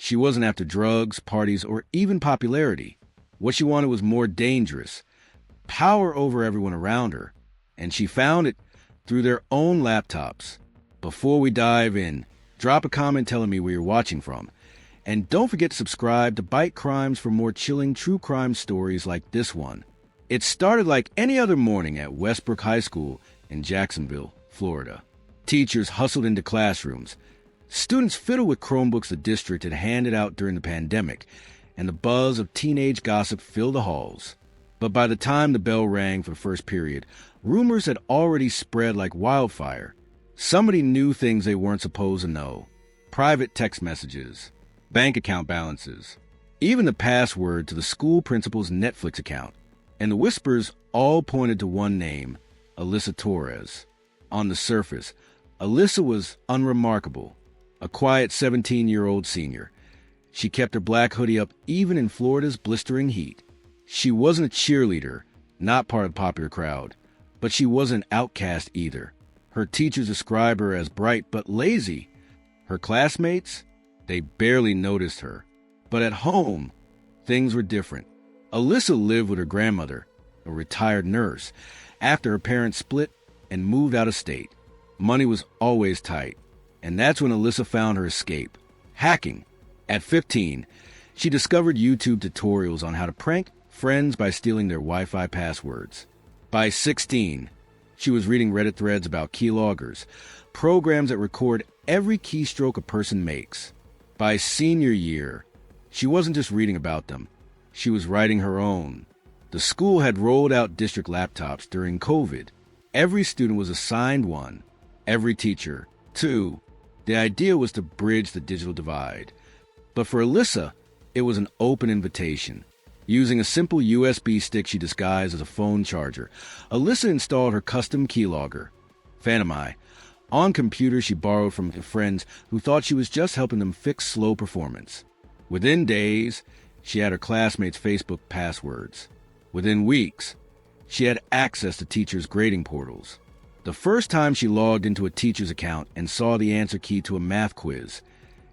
She wasn't after drugs, parties, or even popularity. What she wanted was more dangerous, power over everyone around her, and she found it through their own laptops. Before we dive in, drop a comment telling me where you're watching from. And don't forget to subscribe to BYTE Crimes for more chilling true crime stories like this one. It started like any other morning at Westbrook High School in Jacksonville, Florida. Teachers hustled into classrooms. Students fiddled with Chromebooks the district had handed out during the pandemic, and the buzz of teenage gossip filled the halls. But by the time the bell rang for the first period, rumors had already spread like wildfire. Somebody knew things they weren't supposed to know. Private text messages, bank account balances, even the password to the school principal's Netflix account. And the whispers all pointed to one name, Alyssa Torres. On the surface, Alyssa was unremarkable, a quiet 17-year-old senior. She kept her black hoodie up even in Florida's blistering heat. She wasn't a cheerleader, not part of the popular crowd, but she wasn't an outcast either. Her teachers described her as bright but lazy. Her classmates, they barely noticed her. But at home, things were different. Alyssa lived with her grandmother, a retired nurse, after her parents split and moved out of state. Money was always tight, and that's when Alyssa found her escape: hacking. At 15, she discovered YouTube tutorials on how to prank friends by stealing their Wi-Fi passwords. By 16, she was reading Reddit threads about keyloggers, programs that record every keystroke a person makes. By senior year, she wasn't just reading about them. She was writing her own. The school had rolled out district laptops during COVID. Every student was assigned one. Every teacher, two. The idea was to bridge the digital divide. But for Alyssa, it was an open invitation. Using a simple USB stick she disguised as a phone charger, Alyssa installed her custom keylogger, Phantomi, on computers she borrowed from friends who thought she was just helping them fix slow performance. Within days, she had her classmates' Facebook passwords. Within weeks, she had access to teachers' grading portals. The first time she logged into a teacher's account and saw the answer key to a math quiz,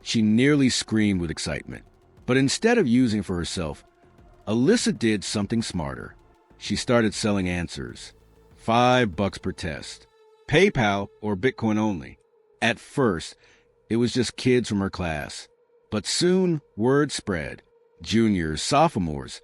she nearly screamed with excitement. But instead of using it for herself, Alyssa did something smarter. She started selling answers. $5 per test. PayPal or Bitcoin only. At first, it was just kids from her class. But soon, word spread. Juniors, sophomores,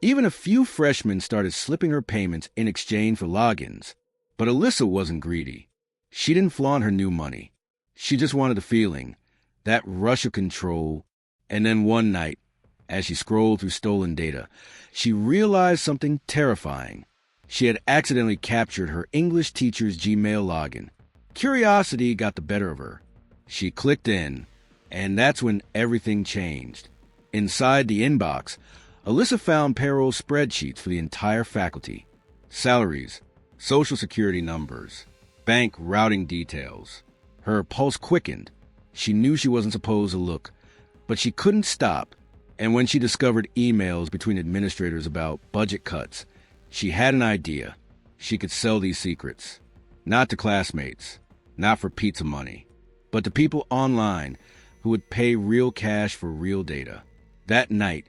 even a few freshmen started slipping her payments in exchange for logins. But Alyssa wasn't greedy. She didn't flaunt her new money. She just wanted the feeling, that rush of control. And then one night, as she scrolled through stolen data, she realized something terrifying. She had accidentally captured her English teacher's Gmail login. Curiosity got the better of her. She clicked in, and that's when everything changed. Inside the inbox, Alyssa found payroll spreadsheets for the entire faculty. Salaries, social security numbers, bank routing details. Her pulse quickened. She knew she wasn't supposed to look, but she couldn't stop. And when she discovered emails between administrators about budget cuts, she had an idea. She could sell these secrets. Not to classmates, not for pizza money, but to people online who would pay real cash for real data. That night,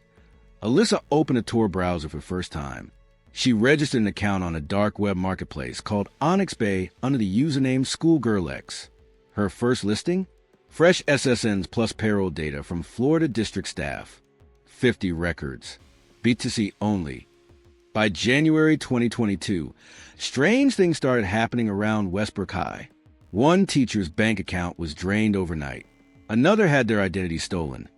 Alyssa opened a Tor browser for the first time. She registered an account on a dark web marketplace called Onyx Bay under the username SchoolGirlX. Her first listing? Fresh SSNs plus payroll data from Florida district staff. 50 records. BTC only. By January 2022, strange things started happening around Westbrook High. One teacher's bank account was drained overnight. Another had their identity stolen.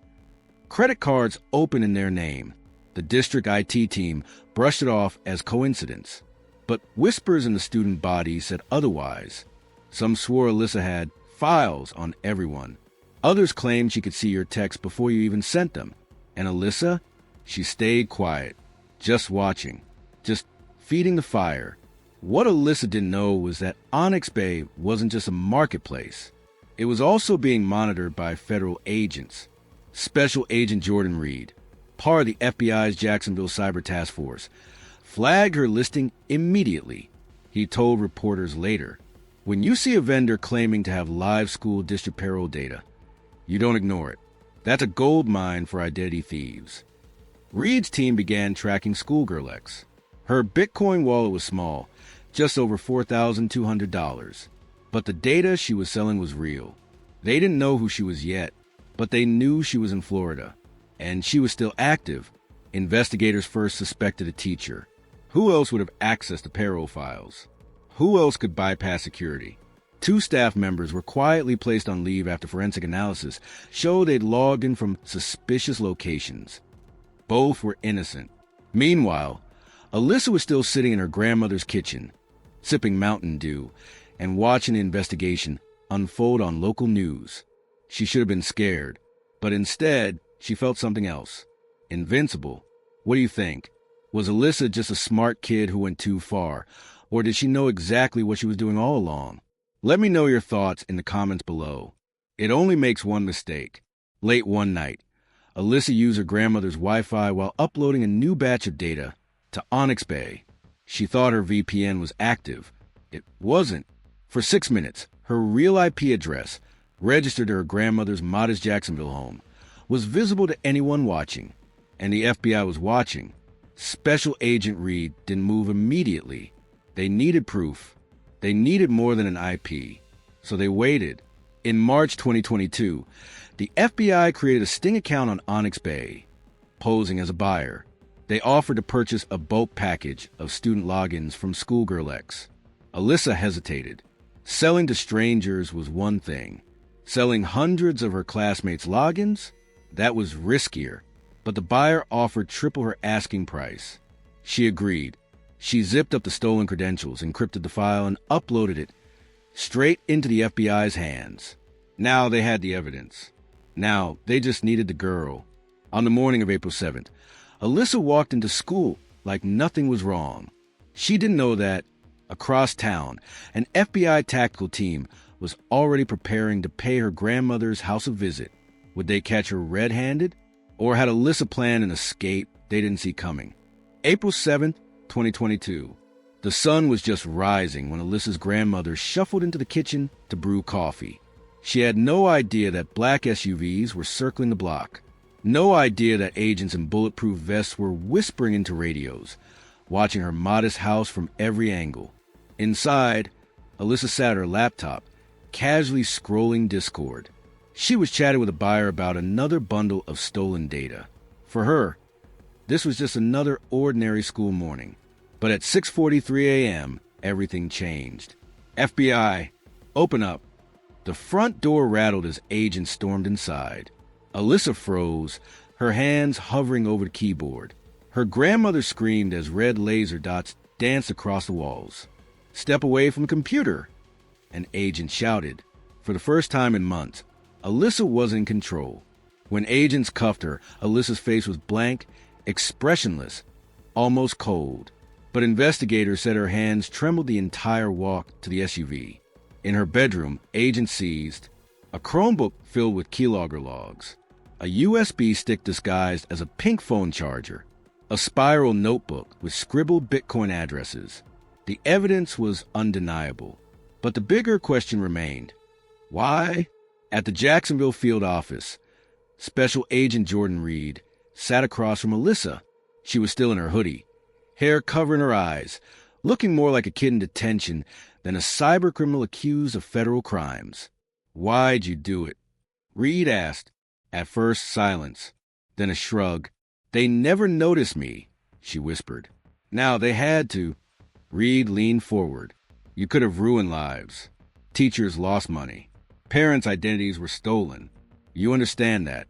Credit cards open in their name. The district IT team brushed it off as coincidence. But whispers in the student body said otherwise. Some swore Alyssa had files on everyone. Others claimed she could see your texts before you even sent them. And Alyssa, she stayed quiet, just watching, just feeding the fire. What Alyssa didn't know was that Onyx Bay wasn't just a marketplace. It was also being monitored by federal agents. Special Agent Jordan Reed, part of the FBI's Jacksonville Cyber Task Force, flagged her listing immediately. He told reporters later, "When you see a vendor claiming to have live school district payroll data, you don't ignore it. That's a gold mine for identity thieves. Reed's team began tracking Schoolgirl X. Her Bitcoin wallet was small, just over $4,200. But the data she was selling was real. They didn't know who she was yet, but they knew she was in Florida. And she was still active. Investigators first suspected a teacher. Who else would have access to payroll files? Who else could bypass security? 2 staff members were quietly placed on leave after forensic analysis showed they'd logged in from suspicious locations. Both were innocent. Meanwhile, Alyssa was still sitting in her grandmother's kitchen, sipping Mountain Dew and watching the investigation unfold on local news. She should have been scared, but instead, she felt something else. Invincible. What do you think? Was Alyssa just a smart kid who went too far, or did she know exactly what she was doing all along? Let me know your thoughts in the comments below. It only makes one mistake. Late one night, Alyssa used her grandmother's Wi-Fi while uploading a new batch of data to Onyx Bay. She thought her VPN was active. It wasn't. For 6 minutes, her real IP address, registered to her grandmother's modest Jacksonville home, was visible to anyone watching, and the FBI was watching. Special Agent Reed didn't move immediately. They needed proof. They needed more than an IP, so they waited. In March 2022, the FBI created a sting account on Onyx Bay, posing as a buyer. They offered to purchase a bulk package of student logins from Schoolgirl X. Alyssa hesitated. Selling to strangers was one thing. Selling hundreds of her classmates' logins? That was riskier. But the buyer offered triple her asking price. She agreed. She zipped up the stolen credentials, encrypted the file, and uploaded it straight into the FBI's hands. Now they had the evidence. Now they just needed the girl. On the morning of April 7th, Alyssa walked into school like nothing was wrong. She didn't know that, across town, an FBI tactical team was already preparing to pay her grandmother's house a visit. Would they catch her red-handed? Or had Alyssa planned an escape they didn't see coming? April 7th, 2022. The sun was just rising when Alyssa's grandmother shuffled into the kitchen to brew coffee. She had no idea that black SUVs were circling the block. No idea that agents in bulletproof vests were whispering into radios, watching her modest house from every angle. Inside, Alyssa sat at her laptop, casually scrolling Discord. She was chatting with a buyer about another bundle of stolen data. For her, this was just another ordinary school morning. But at 6:43 a.m., everything changed. FBI, open up. The front door rattled as agents stormed inside. Alyssa froze, her hands hovering over the keyboard. Her grandmother screamed as red laser dots danced across the walls. Step away from the computer, an agent shouted. For the first time in months, Alyssa was in control. When agents cuffed her, Alyssa's face was blank, expressionless, almost cold. But investigators said her hands trembled the entire walk to the SUV. In her bedroom, agents seized a Chromebook filled with keylogger logs, a USB stick disguised as a pink phone charger, a spiral notebook with scribbled Bitcoin addresses. The evidence was undeniable, but the bigger question remained. Why? At the Jacksonville field office, Special Agent Jordan Reed sat across from Alyssa. She was still in her hoodie, hair covering her eyes, looking more like a kid in detention than a cybercriminal accused of federal crimes. Why'd you do it? Reed asked. At first, silence, then a shrug. They never noticed me, she whispered. Now they had to. Reed leaned forward. You could have ruined lives. Teachers lost money. Parents' identities were stolen. You understand that.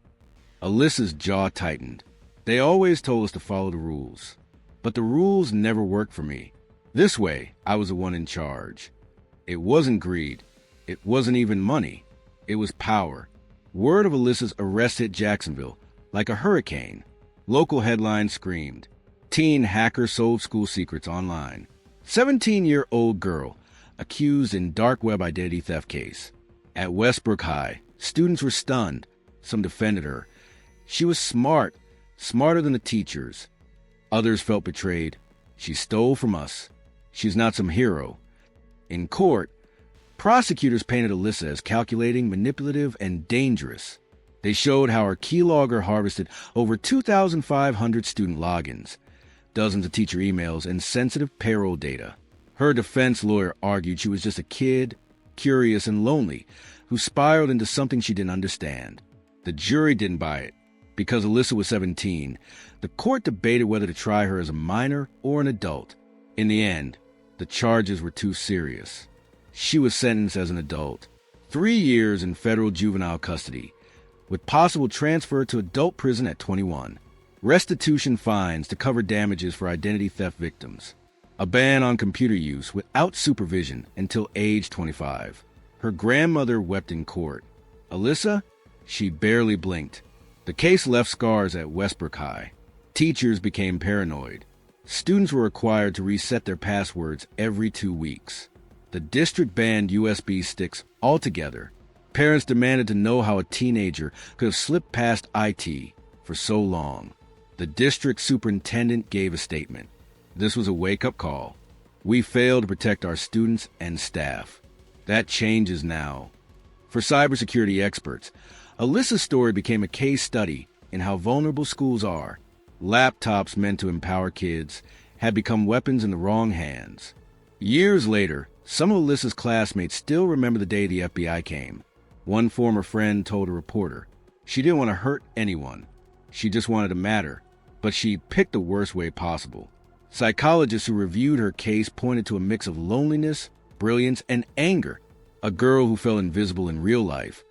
Alyssa's jaw tightened. They always told us to follow the rules. But the rules never worked for me. This way, I was the one in charge. It wasn't greed. It wasn't even money. It was power. Word of Alyssa's arrest hit Jacksonville like a hurricane. Local headlines screamed. Teen hacker sold school secrets online. 17-year-old girl accused in dark web identity theft case. At Westbrook High, students were stunned. Some defended her. She was smart, smarter than the teachers. Others felt betrayed. She stole from us. She's not some hero. In court, prosecutors painted Alyssa as calculating, manipulative, and dangerous. They showed how her keylogger harvested over 2,500 student logins, dozens of teacher emails, and sensitive payroll data. Her defense lawyer argued she was just a kid, curious and lonely, who spiraled into something she didn't understand. The jury didn't buy it. Because Alyssa was 17, the court debated whether to try her as a minor or an adult. In the end, the charges were too serious. She was sentenced as an adult, 3 years in federal juvenile custody, with possible transfer to adult prison at 21. Restitution fines to cover damages for identity theft victims. A ban on computer use without supervision until age 25. Her grandmother wept in court. Alyssa? She barely blinked. The case left scars at Westbrook High. Teachers became paranoid. Students were required to reset their passwords every 2 weeks. The district banned USB sticks altogether. Parents demanded to know how a teenager could have slipped past IT for so long. The district superintendent gave a statement. This was a wake-up call. We failed to protect our students and staff. That changes now. For cybersecurity experts, Alyssa's story became a case study in how vulnerable schools are. Laptops meant to empower kids had become weapons in the wrong hands. Years later, some of Alyssa's classmates still remember the day the FBI came. One former friend told a reporter, she didn't want to hurt anyone. She just wanted to matter, but she picked the worst way possible. Psychologists who reviewed her case pointed to a mix of loneliness, brilliance, and anger. A girl who felt invisible in real life,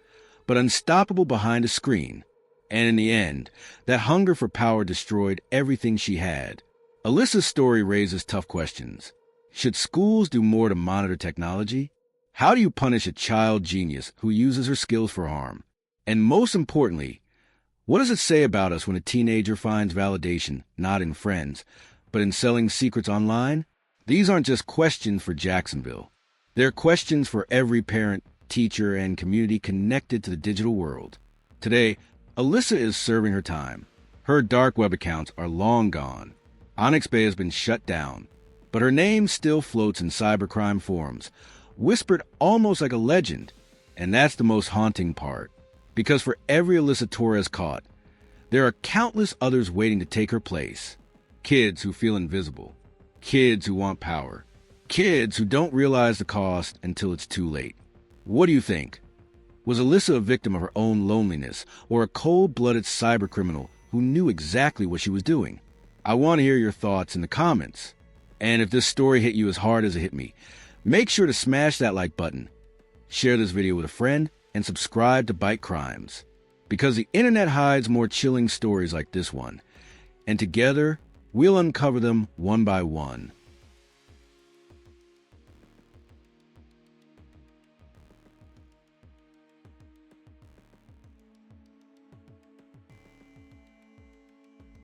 but unstoppable behind a screen. And in the end, that hunger for power destroyed everything she had. Alyssa's story raises tough questions. Should schools do more to monitor technology? How do you punish a child genius who uses her skills for harm? And most importantly, what does it say about us when a teenager finds validation not in friends, but in selling secrets online? These aren't just questions for Jacksonville. They're questions for every parent, teacher, and community connected to the digital world. Today, Alyssa is serving her time. Her dark web accounts are long gone. Onyx Bay has been shut down, but her name still floats in cybercrime forums, whispered almost like a legend. And that's the most haunting part, because for every Alyssa Torres caught, there are countless others waiting to take her place. Kids who feel invisible, kids who want power, kids who don't realize the cost until it's too late. What do you think? Was Alyssa a victim of her own loneliness, or a cold-blooded cybercriminal who knew exactly what she was doing? I want to hear your thoughts in the comments. And if this story hit you as hard as it hit me, make sure to smash that like button, share this video with a friend, and subscribe to BYTE Crimes. Because the internet hides more chilling stories like this one, and together, we'll uncover them one by one.